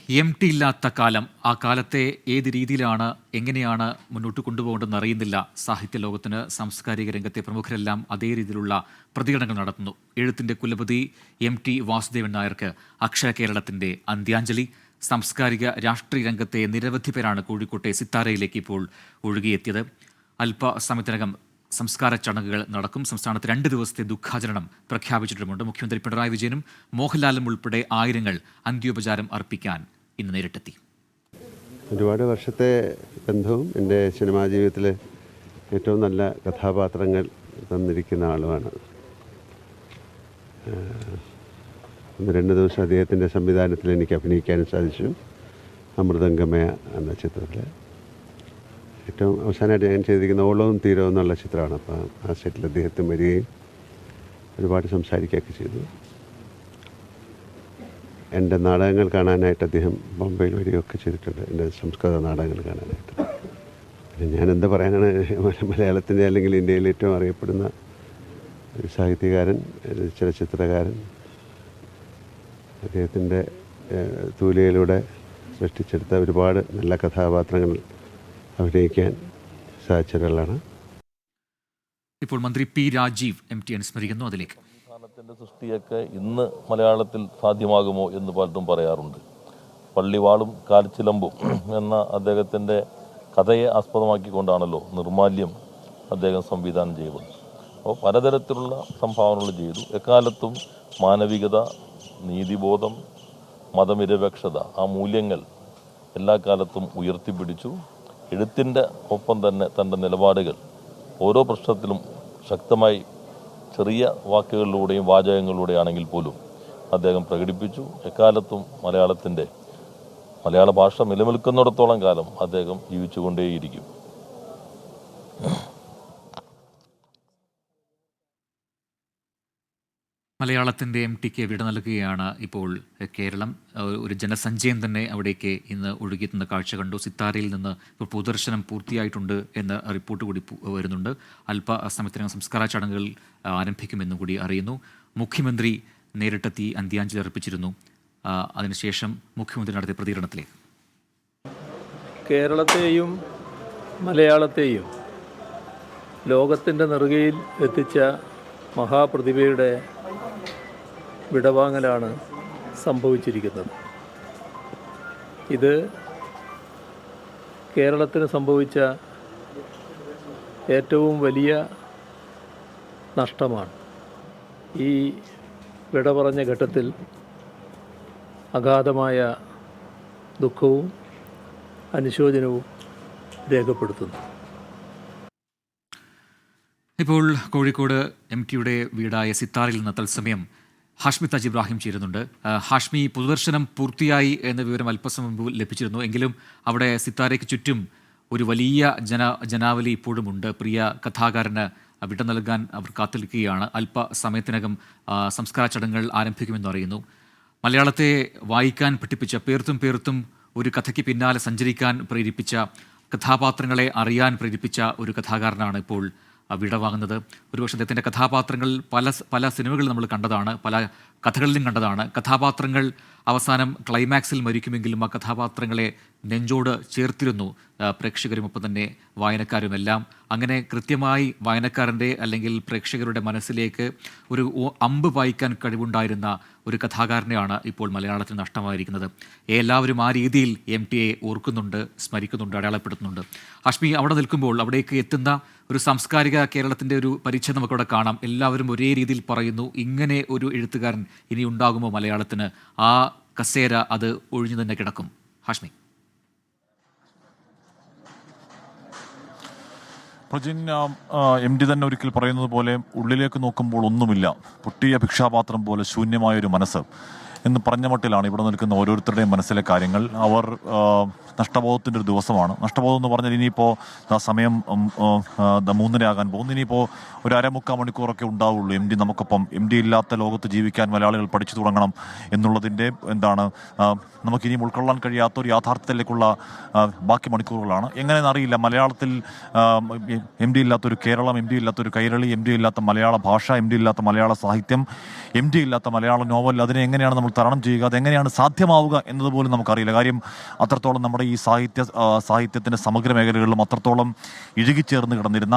MT ഇല്ലാത്ത കാലം, ആ കാലത്തെ ഏത് രീതിയിലാണ് എങ്ങനെയാണ് മുന്നോട്ട് കൊണ്ടുപോകേണ്ടതെന്ന് അറിയുന്നില്ല. സാഹിത്യ ലോകത്തിന് സാംസ്കാരിക രംഗത്തെ പ്രമുഖരെല്ലാം അതേ രീതിയിലുള്ള പ്രതികരണങ്ങൾ നടത്തുന്നു. എഴുത്തിന്റെ കുലപതി MT വാസുദേവൻ നായർക്ക് അക്ഷര കേരളത്തിന്റെ അന്ത്യാഞ്ജലി. സാംസ്കാരിക രാഷ്ട്രീയ രംഗത്തെ നിരവധി പേരാണ് കോഴിക്കോട്ടെ സിത്താരയിലേക്ക് ഇപ്പോൾ ഒഴുകിയെത്തിയത്. അല്പസമയത്തിനകം സംസ്കാര ചടങ്ങുകൾ നടക്കും. സംസ്ഥാനത്ത് 2 ദിവസത്തെ ദുഃഖാചരണം പ്രഖ്യാപിച്ചിട്ടുമുണ്ട്. മുഖ്യമന്ത്രി പിണറായി വിജയനും മോഹൻലാലും ഉൾപ്പെടെ ആയിരങ്ങൾ അന്ത്യോപചാരം അർപ്പിക്കാൻ ഇന്ന് നേരിട്ടെത്തി. ഒരുപാട് വർഷത്തെ ബന്ധവും എൻ്റെ സിനിമാ ജീവിതത്തിൽ ഏറ്റവും നല്ല കഥാപാത്രങ്ങൾ തന്നിരിക്കുന്ന ആളുമാണ്. 1-2 ദിവസം അദ്ദേഹത്തിൻ്റെ സംവിധാനത്തിൽ എനിക്ക് അഭിനയിക്കാനും സാധിച്ചു. അമൃതംഗമയ എന്ന ചിത്രത്തിൽ ഏറ്റവും അവസാനമായിട്ട് ഞാൻ ചെയ്തിരിക്കുന്ന ഓളവും തീരവും എന്നുള്ള ചിത്രമാണ്. അപ്പോൾ ആ സെറ്റിൽ അദ്ദേഹത്തിന് വരികയും ഒരുപാട് സംസാരിക്കുകയൊക്കെ ചെയ്തു. എൻ്റെ നാടകങ്ങൾ കാണാനായിട്ട് അദ്ദേഹം ബോംബെയിൽ വരികയൊക്കെ ചെയ്തിട്ടുണ്ട്, എൻ്റെ സംസ്കൃത നാടകങ്ങൾ കാണാനായിട്ട്. പിന്നെ ഞാൻ എന്താ പറയാനാണ്, മലയാളത്തിൻ്റെ അല്ലെങ്കിൽ ഇന്ത്യയിൽ ഏറ്റവും അറിയപ്പെടുന്ന ഒരു സാഹിത്യകാരൻ, ചലച്ചിത്രകാരൻ. അദ്ദേഹത്തിൻ്റെ തൂലികയിലൂടെ സൃഷ്ടിച്ചെടുത്ത ഒരുപാട് നല്ല കഥാപാത്രങ്ങൾ അഭിനയിക്കാൻ സാധിച്ചൊരാളാണ്. ഇപ്പോൾ മന്ത്രി P. രാജീവ് MT അനുസ്മരിക്കുന്നു. അതിലേക്ക് സംസ്ഥാനത്തിൻ്റെ സൃഷ്ടിയൊക്കെ ഇന്ന് മലയാളത്തിൽ സാധ്യമാകുമോ എന്ന് പലതും പറയാറുണ്ട്. പള്ളിവാളും കാൽച്ചിലമ്പും എന്ന അദ്ദേഹത്തിൻ്റെ കഥയെ ആസ്പദമാക്കിക്കൊണ്ടാണല്ലോ നിർമാല്യം അദ്ദേഹം സംവിധാനം ചെയ്തത്. അപ്പോൾ പലതരത്തിലുള്ള സംഭാവനകൾ ചെയ്തു. എക്കാലത്തും മാനവികത, നീതിബോധം, മതനിരപേക്ഷത, ആ മൂല്യങ്ങൾ എല്ലാ കാലത്തും ഉയർത്തിപ്പിടിച്ചു. എഴുത്തിൻ്റെ ഒപ്പം തന്നെ തൻ്റെ നിലപാടുകൾ ഓരോ പ്രശ്നത്തിലും ശക്തമായി ചെറിയ വാക്കുകളിലൂടെയും വാചകങ്ങളിലൂടെയാണെങ്കിൽ പോലും അദ്ദേഹം പ്രകടിപ്പിച്ചു. എക്കാലത്തും മലയാള ഭാഷ നിലനിൽക്കുന്നിടത്തോളം കാലം അദ്ദേഹം ജീവിച്ചുകൊണ്ടേയിരിക്കും. മലയാളത്തിൻ്റെ MTക്ക് വിട നൽകുകയാണ് ഇപ്പോൾ കേരളം. ഒരു ജനസഞ്ചയം തന്നെ അവിടേക്ക് ഇന്ന് ഒഴുകിയെത്തുന്ന കാഴ്ച കണ്ടു. സിത്താരയിൽ നിന്ന് ഇപ്പോൾ പൊതുദർശനം പൂർത്തിയായിട്ടുണ്ട് എന്ന റിപ്പോർട്ട് കൂടി വരുന്നുണ്ട്. അല്പസമയത്തിനകം സംസ്കാര ചടങ്ങുകൾ ആരംഭിക്കുമെന്നും കൂടി അറിയുന്നു. മുഖ്യമന്ത്രി നേരിട്ടെത്തി അന്ത്യാഞ്ജലി അർപ്പിച്ചിരുന്നു. അതിനുശേഷം മുഖ്യമന്ത്രി നടത്തിയ പ്രതികരണത്തിലേക്ക്. കേരളത്തെയും മലയാളത്തെയും ലോകത്തിൻ്റെ നെറുകയിൽ എത്തിച്ച മഹാപ്രതിഭയുടെ വിടവാങ്ങലാണ് സംഭവിച്ചിരിക്കുന്നത്. ഇത് കേരളത്തിന് സംഭവിച്ച ഏറ്റവും വലിയ നഷ്ടമാണ്. ഈ വിട പറഞ്ഞ ഘട്ടത്തിൽ അഗാധമായ ദുഃഖവും അനുശോചനവും രേഖപ്പെടുത്തുന്നു. ഇപ്പോൾ കോഴിക്കോട് MTയുടെ വീടായ സിത്താരയിൽ നിന്ന് തത്സമയം ഹാഷ്മി താജ് ഇബ്രാഹിം ചേരുന്നുണ്ട്. ഹാഷ്മി, പൊതുദർശനം പൂർത്തിയായി എന്ന വിവരം അല്പസമയം മുമ്പ് ലഭിച്ചിരുന്നു. എങ്കിലും അവിടെ സിത്താരയ്ക്ക് ചുറ്റും ഒരു വലിയ ജനാവലി ഇപ്പോഴുമുണ്ട്. പ്രിയ കഥാകാരന് വിട നൽകാൻ അവർ കാത്തിരിക്കുകയാണ്. അല്പസമയത്തിനകം സംസ്കാര ചടങ്ങുകൾ ആരംഭിക്കുമെന്ന് അറിയുന്നു. മലയാളത്തെ വായിക്കാൻ പഠിപ്പിച്ച, പേർത്തും ഒരു കഥയ്ക്ക് പിന്നാലെ സഞ്ചരിക്കാൻ പ്രേരിപ്പിച്ച, കഥാപാത്രങ്ങളെ അറിയാൻ പ്രേരിപ്പിച്ച ഒരു കഥാകാരനാണ് ഇപ്പോൾ വിടവാങ്ങുന്നത്. ഒരുപക്ഷെ അദ്ദേഹത്തിൻ്റെ കഥാപാത്രങ്ങൾ പല സിനിമകളിൽ നമ്മൾ കണ്ടതാണ്, പല കഥകളിലും കണ്ടതാണ്. കഥാപാത്രങ്ങൾ അവസാനം ക്ലൈമാക്സിൽ മരിക്കുമെങ്കിലും ആ കഥാപാത്രങ്ങളെ നെഞ്ചോട് ചേർത്തിരുന്നു പ്രേക്ഷകരുമൊപ്പം തന്നെ വായനക്കാരുമെല്ലാം. അങ്ങനെ കൃത്യമായി വായനക്കാരൻ്റെ അല്ലെങ്കിൽ പ്രേക്ഷകരുടെ മനസ്സിലേക്ക് ഒരു അമ്പ് പായിക്കാൻ കഴിവുണ്ടായിരുന്ന ഒരു കഥാകാരനെയാണ് ഇപ്പോൾ മലയാളത്തിൽ നഷ്ടമായിരിക്കുന്നത്. എല്ലാവരും ആ രീതിയിൽ MTയെ ഓർക്കുന്നുണ്ട്, സ്മരിക്കുന്നുണ്ട്, അടയാളപ്പെടുത്തുന്നുണ്ട്. ഹാഷ്മി, അവിടെ നിൽക്കുമ്പോൾ അവിടേക്ക് എത്തുന്ന ഒരു സാംസ്കാരിക കേരളത്തിൻ്റെ ഒരു പരിച്ഛേദം നമുക്കവിടെ കാണാം. എല്ലാവരും ഒരേ രീതിയിൽ പറയുന്നു, ഇങ്ങനെ ഒരു എഴുത്തുകാരൻ ഇനി ഉണ്ടാകുമോ മലയാളത്തിന്? ആ കസേര അത് ഒഴിഞ്ഞു തന്നെ കിടക്കും. ഹാഷ്മി. പ്രജിൻ, MT തന്നെ ഒരിക്കൽ പറയുന്നത് പോലെ ഉള്ളിലേക്ക് നോക്കുമ്പോൾ ഒന്നുമില്ല, പൊട്ടിയ ഭിക്ഷാപാത്രം പോലെ ശൂന്യമായൊരു മനസ്സ് എന്ന് പറഞ്ഞ മട്ടിലാണ് ഇവിടെ നിൽക്കുന്ന ഓരോരുത്തരുടെയും മനസ്സിലെ കാര്യങ്ങൾ. അവർ നഷ്ടബോധത്തിൻ്റെ ഒരു ദിവസമാണ്. നഷ്ടബോധം എന്ന് പറഞ്ഞാൽ ഇനിയിപ്പോൾ സമയം 3:30 ആകാൻ പോകുന്നു. ഇനിയിപ്പോൾ ഒരു 3/4 മണിക്കൂറൊക്കെ ഉണ്ടാവുള്ളൂ MT നമുക്കൊപ്പം. MT ഇല്ലാത്ത ലോകത്ത് ജീവിക്കാൻ മലയാളികൾ പഠിച്ചു തുടങ്ങണം എന്നുള്ളതിൻ്റെ നമുക്കിനിയും ഉൾക്കൊള്ളാൻ കഴിയാത്ത ഒരു യാഥാർത്ഥ്യത്തിലേക്കുള്ള ബാക്കി മണിക്കൂറുകളാണ്. എങ്ങനെയെന്ന് അറിയില്ല, മലയാളത്തിൽ MT ഇല്ലാത്തൊരു കേരളം, MT ഇല്ലാത്തൊരു കൈരളി, MT ഇല്ലാത്ത മലയാള ഭാഷ, MT ഇല്ലാത്ത മലയാള സാഹിത്യം, MT ഇല്ലാത്ത മലയാള നോവൽ, അതിനെ എങ്ങനെയാണ് നമ്മൾ തരണം ചെയ്യുക, അതെങ്ങനെയാണ് സാധ്യമാവുക എന്നതുപോലും നമുക്കറിയില്ല. കാര്യം അത്രത്തോളം നമ്മുടെ ഈ സാഹിത്യത്തിൻ്റെ സമഗ്ര മേഖലകളിലും അത്രത്തോളം ഇഴുകിച്ചേർന്ന് കിടന്നിരുന്ന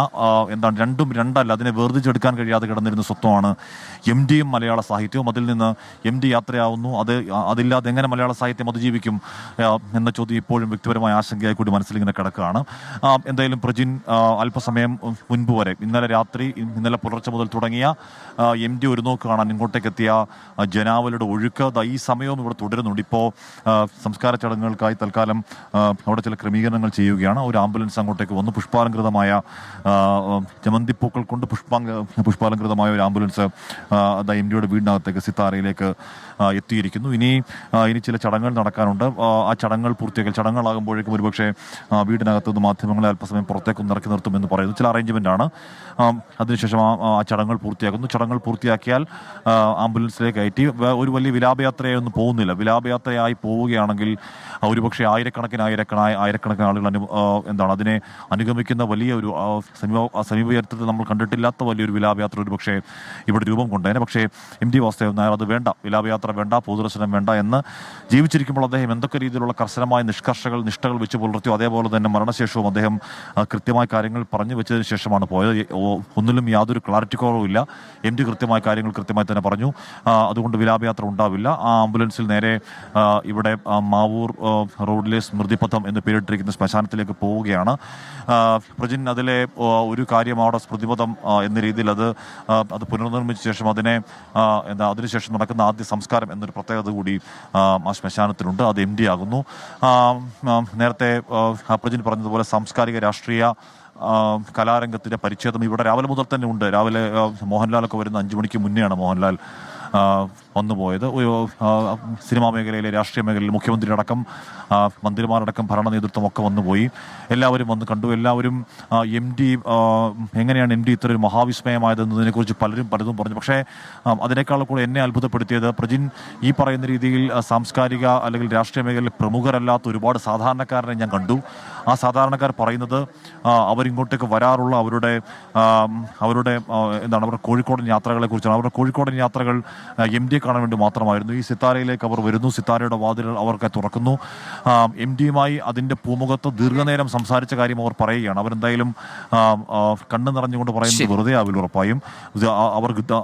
രണ്ടും രണ്ടല്ല, അതിനെ വേർതിരിച്ചെടുക്കാൻ കഴിയാതെ കിടന്നിരുന്ന സ്വത്വമാണ് എം ഡിയും മലയാള സാഹിത്യവും. അതിൽ നിന്ന് എം ഡി യാത്രയാവുന്നു, അതില്ലാതെ എങ്ങനെ മലയാള സാഹിത്യം അതിജീവിക്കും എന്ന ചോദ്യം ഇപ്പോഴും വ്യക്തിപരമായ ആശങ്കയായി കൂടി മനസ്സിലിങ്ങനെ കിടക്കുകയാണ്. എന്തായാലും പ്രജിൻ അല്പസമയം മുൻപ് വരെ ഇന്നലെ പുലർച്ചെ മുതൽ തുടങ്ങിയ എം ഡി ഒരു നോക്ക് കാണാൻ ഇങ്ങോട്ടേക്ക് എത്തിയ ജനാവലിയുടെ ഒഴുക്ക് ഈ സമയവും ഇവിടെ തുടരുന്നുണ്ട്. ഇപ്പോൾ സംസ്കാര ചടങ്ങുകൾക്കായി തൽക്കാലം അവിടെ ചില ക്രമീകരണങ്ങൾ ചെയ്യുകയാണ്. ഒരു ആംബുലൻസ് അങ്ങോട്ടേക്ക് വന്നു, പുഷ്പാലങ്കൃതമായ ജമന്തിപ്പൂക്കൾ കൊണ്ട് പുഷ്പാലങ്കൃതമായ ഒരു ആംബുലൻസ് എം ഡിയുടെ വീടിനകത്തേക്ക് സിത്താരയിലേക്ക് എത്തിയിരിക്കുന്നു. ഇനി ചില ചടങ്ങുകൾ നടക്കാനുണ്ട്. ആ ചടങ്ങുകൾ ചടങ്ങുകളാകുമ്പോഴേക്കും ഒരുപക്ഷെ വീടിനകത്ത് നിന്ന് മാധ്യമങ്ങളെ അല്പസമയം പുറത്തേക്കൊന്ന് ഇറക്കി നിർത്തുമെന്ന് പറയുന്നു. ചില അറേഞ്ച്മെൻ്റാണ്. അതിനുശേഷം ആ ചടങ്ങുകൾ പൂർത്തിയാക്കുന്നു. ചടങ്ങുകൾ പൂർത്തിയാക്കിയാൽ ആംബുലൻസിലേക്ക് കയറ്റി ഒരു വലിയ വിലാപയാത്രയൊന്നും പോകുന്നില്ല. വിലാപയാത്രയായി പോവുകയാണെങ്കിൽ ഒരുപക്ഷെ ആയിരക്കണക്കിന് ആളുകൾ അതിനെ അനുഗമിക്കുന്ന വലിയ ഒരു സമീപചരിത്രത്തിൽ നമ്മൾ കണ്ടിട്ടില്ലാത്ത വലിയൊരു വിലാപയാത്ര ഒരുപക്ഷെ ഇവിടെ രൂപം കൊണ്ടേനെ. പക്ഷേ എം ടി വാസുദേവൻ നായർ അത് വേണ്ട, വിലാപയാത്ര വേണ്ട, പൊതുദർശനം വേണ്ട എന്ന് ജീവിച്ചിരിക്കുമ്പോൾ അദ്ദേഹം എന്തൊക്കെ രീതിയിലുള്ള കർശനമായ നിഷ്ഠകൾ വെച്ച് പുലർത്തിയോ അതേപോലെ തന്നെ മരണശേഷവും അദ്ദേഹം കൃത്യമായ കാര്യങ്ങൾ പറഞ്ഞു വെച്ചതിന് ശേഷമാണ് പോയത്. ഒന്നിലും യാതൊരു ക്ലാരിറ്റി കുറവും ഇല്ല. എം ടി കൃത്യമായ കാര്യങ്ങൾ കൃത്യമായി തന്നെ പറഞ്ഞു. അതുകൊണ്ട് വിലാപയാത്ര ഉണ്ടാവില്ല. ആ ആംബുലൻസിൽ നേരെ ഇവിടെ മാവൂർ റോഡിലെ സ്മൃതിപഥം എന്ന് പേരിട്ടിരിക്കുന്ന ശ്മശാനത്തിലേക്ക് പോവുകയാണ്. പ്രജിൻ അതിലെ ഒരു കാര്യം അവിടെ സ്മൃതിപഥം എന്ന രീതിയിൽ അത് പുനർനിർമ്മിച്ച ശേഷം അതിനുശേഷം നടക്കുന്ന ആദ്യ സംസ്കാരം എന്നൊരു പ്രത്യേകത കൂടി ആ ശ്മശാനത്തിലുണ്ട്. അത് എം ഡി ആകുന്നു. നേരത്തെ പ്രജിൻ പറഞ്ഞതുപോലെ സാംസ്കാരിക രാഷ്ട്രീയ കലാരംഗത്തിൻ്റെ പരിച്ഛേദം ഇവിടെ രാവിലെ മുതൽ തന്നെ ഉണ്ട്. രാവിലെ മോഹൻലാലൊക്കെ വരുന്ന 5 മണിക്ക് മുന്നെയാണ് മോഹൻലാൽ വന്നുപോയത്. സിനിമാ മേഖലയിലെ രാഷ്ട്രീയ മേഖലയിൽ മുഖ്യമന്ത്രി അടക്കം മന്ത്രിമാരടക്കം ഭരണ നേതൃത്വം ഒക്കെ വന്നുപോയി. എല്ലാവരും വന്ന് കണ്ടു. എല്ലാവരും എം ഡി എങ്ങനെയാണ് എം ഡി ഇത്ര ഒരു മഹാവിസ്മയമായതെന്നതിനെക്കുറിച്ച് പലതും പറഞ്ഞു. പക്ഷേ അതിനേക്കാൾ കൂടെ എന്നെ അത്ഭുതപ്പെടുത്തിയത് പ്രജിൻ ഈ പറയുന്ന രീതിയിൽ സാംസ്കാരിക അല്ലെങ്കിൽ രാഷ്ട്രീയ മേഖലയിൽ പ്രമുഖരല്ലാത്ത ഒരുപാട് സാധാരണക്കാരനെ ഞാൻ കണ്ടു. ആ സാധാരണക്കാർ പറയുന്നത് അവരിങ്ങോട്ടേക്ക് വരാറുള്ള അവരുടെ അവരുടെ കോഴിക്കോടൻ യാത്രകളെ കുറിച്ചാണ്. അവരുടെ കോഴിക്കോടൻ യാത്രകൾ എം ഡിയെ കാണാൻ വേണ്ടി മാത്രമായിരുന്നു. ഈ സിത്താരയിലേക്ക് അവർ വരുന്നു, സിത്താരയുടെ വാതിലുകൾ അവർക്ക് തുറക്കുന്നു. എം ഡിയുമായി അതിൻ്റെ പൂമുഖത്ത് ദീർഘനേരം സംസാരിച്ച കാര്യം അവർ പറയുകയാണ്. അവരെന്തായാലും കണ്ണു നിറഞ്ഞുകൊണ്ട് പറയുന്നത് വെറുതെ ആവില്ല. ഉറപ്പായും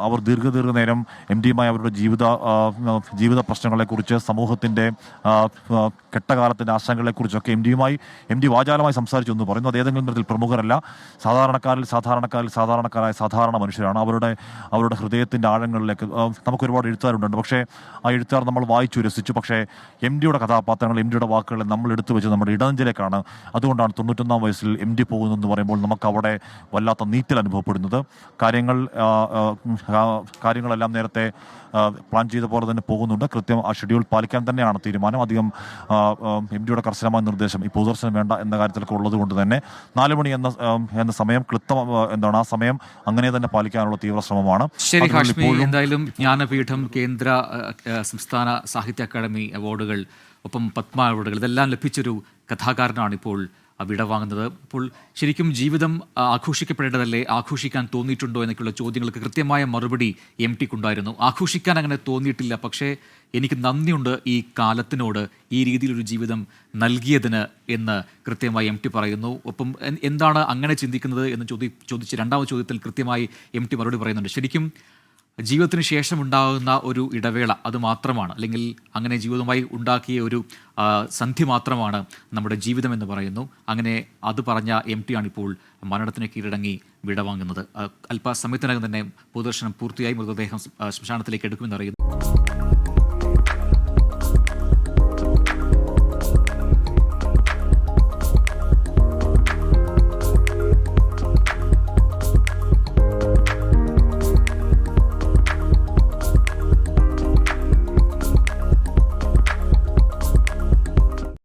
അവർ ദീർഘനേരം എം ഡിയുമായി അവരുടെ ജീവിത പ്രശ്നങ്ങളെക്കുറിച്ച്, സമൂഹത്തിൻ്റെ കെട്ടകാലത്തിൻ്റെ ആശങ്കകളെക്കുറിച്ചൊക്കെ എം ഡി വാചാലമായി സംസാരിച്ചു എന്ന് പറയുന്നു. അത് ഏതെങ്കിലും തരത്തിൽ പ്രമുഖരല്ല, സാധാരണക്കാരായ സാധാരണ മനുഷ്യരാണ്. അവരുടെ ഹൃദയത്തിൻ്റെ ആഴങ്ങളിലേക്ക് നമുക്ക് ഒരുപാട് എഴുത്തുകാരുണ്ട്. പക്ഷേ ആ എഴുത്തുകാർ നമ്മൾ വായിച്ചു രസിച്ചു. പക്ഷേ എം ഡിയുടെ കഥാപാത്രങ്ങൾ, എം ഡിയുടെ വാക്കുകളെ നമ്മൾ എടുത്തു വെച്ച് നമ്മുടെ ഇടനെഞ്ചിലേക്കാണ്. അതുകൊണ്ടാണ് 91 വയസ്സിൽ എം ഡി പോകുന്നതെന്ന് പറയുമ്പോൾ നമുക്ക് അവിടെ വല്ലാത്ത നീറ്റൽ അനുഭവപ്പെടുന്നത്. കാര്യങ്ങളെല്ലാം നേരത്തെ പ്ലാൻ ചെയ്ത പോലെ തന്നെ പോകുന്നുണ്ട്. കൃത്യം ആ ഷെഡ്യൂൾ പാലിക്കാൻ തന്നെയാണ് തീരുമാനം. അധികം എം ഡിയുടെ കർശനമായ നിർദ്ദേശം ഈ പൊതുദർശനം വേണ്ട എന്ന കാര്യത്തിലൊക്കെ ഉള്ളത് കൊണ്ട് തന്നെ 4 മണി എന്ന സമയം ആ സമയം അങ്ങനെ തന്നെ പാലിക്കാനുള്ള തീവ്ര ശ്രമമാണ്. ശരി ഹാഷ്മി, എന്തായാലും ജ്ഞാനപീഠം, കേന്ദ്ര സംസ്ഥാന സാഹിത്യ അക്കാദമി അവാർഡുകൾ, ഒപ്പം പത്മ അവാർഡുകൾ ഇതെല്ലാം ലഭിച്ചൊരു കഥാകാരനാണ് ഇപ്പോൾ വിടവാങ്ങുന്നത്. അപ്പോൾ ശരിക്കും ജീവിതം ആഘോഷിക്കപ്പെടേണ്ടതല്ലേ, ആഘോഷിക്കാൻ തോന്നിയിട്ടുണ്ടോ എന്നൊക്കെയുള്ള ചോദ്യങ്ങൾക്ക് കൃത്യമായ മറുപടി എം ടിക്കുണ്ടായിരുന്നു. ആഘോഷിക്കാൻ അങ്ങനെ തോന്നിയിട്ടില്ല, പക്ഷേ എനിക്ക് നന്ദിയുണ്ട് ഈ കാലത്തിനോട് ഈ രീതിയിലൊരു ജീവിതം നൽകിയതിന് എന്ന് കൃത്യമായി എം ടി പറയുന്നു. ഒപ്പം എന്താണ് അങ്ങനെ ചിന്തിക്കുന്നത് എന്ന് ചോദിച്ച് രണ്ടാമത്തെ ചോദ്യത്തിൽ കൃത്യമായി എം ടി മറുപടി പറയുന്നുണ്ട്. ശരിക്കും ജീവിതത്തിന് ശേഷം ഉണ്ടാകുന്ന ഒരു ഇടവേള അത് മാത്രമാണ്, അല്ലെങ്കിൽ അങ്ങനെ ജീവിതമായി ഉണ്ടാക്കിയ ഒരു സന്ധി മാത്രമാണ് നമ്മുടെ ജീവിതം എന്ന് പറയുന്നു. അങ്ങനെ അത് പറഞ്ഞ എം ടി ആണിപ്പോൾ മരണത്തിന് കീഴടങ്ങി വിടവാങ്ങുന്നത്. അല്പസമയത്തിനകം തന്നെ പൊതുദർശനം പൂർത്തിയായി മൃതദേഹം ശ്മശാനത്തിലേക്ക് എടുക്കുമെന്നറിയുന്നു.